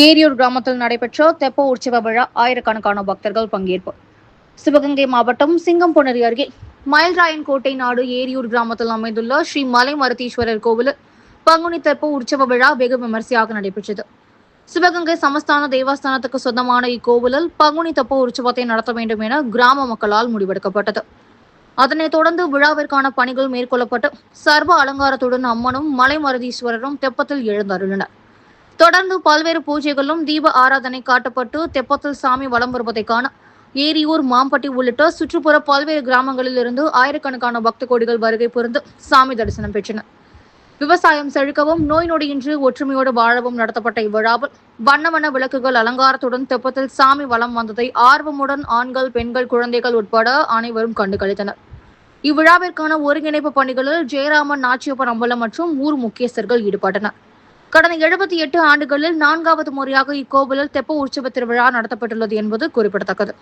ஏரியூர் கிராமத்தில் நடைபெற்ற தெப்ப உற்சவ விழா ஆயிரக்கணக்கான பக்தர்கள் பங்கேற்பு. சிவகங்கை மாவட்டம் சிங்கம்புணரி அருகே மயில்ராயன்கோட்டை நாடு ஏரியூர் கிராமத்தில் அமைந்துள்ள ஸ்ரீ மலைமருதீஸ்வரர் கோவிலில் பங்குனி தெப்ப உற்சவ விழா வெகு விமரிசையாக நடைபெற்றது. சிவகங்கை சமஸ்தான தேவஸ்தானத்துக்கு சொந்தமான இக்கோவிலில் பங்குனி தெப்ப உற்சவத்தை நடத்த வேண்டும் என கிராம மக்களால் முடிவெடுக்கப்பட்டது. அதனைத் தொடர்ந்து விழாவிற்கான பணிகள் மேற்கொள்ளப்பட்டு சர்வ அலங்காரத்துடன் அம்மனும் மலைமருதீஸ்வரரும் தெப்பத்தில் எழுந்தருளினர். தொடர்ந்து பல்வேறு பூஜைகளும் தீப ஆராதனை காட்டப்பட்டு தெப்பத்தில் சாமி வலம் வருவதை காண ஏரியூர், மாம்பட்டி உள்ளிட்ட சுற்றுப்புற பல்வேறு கிராமங்களில் இருந்து ஆயிரக்கணக்கான பக்த கோடிகள் வருகை புரிந்து சாமி தரிசனம் பெற்றனர். விவசாயம் செழிக்கவும் நோய் நொடியின்றி ஒற்றுமையோடு வாழவும் நடத்தப்பட்ட இவ்விழாவில் வண்ண வண்ண விளக்குகள் அலங்காரத்துடன் தெப்பத்தில் சாமி வலம் வந்ததை ஆர்வமுடன் ஆண்கள், பெண்கள், குழந்தைகள் உட்பட அனைவரும் கண்டு களித்தனர். இவ்விழாவிற்கான ஒருங்கிணைப்பு பணிகளில் ஜெயராமன், நாச்சியப்பன் அம்பலம் மற்றும் ஊர் முக்கியஸ்தர்கள் ஈடுபட்டனர். கடந்த 78 ஆண்டுகளில் 4வது முறையாக இக்கோவிலில் தெப்ப உற்சவ திருவிழா நடத்தப்பட்டுள்ளது என்பது குறிப்பிடத்தக்கது.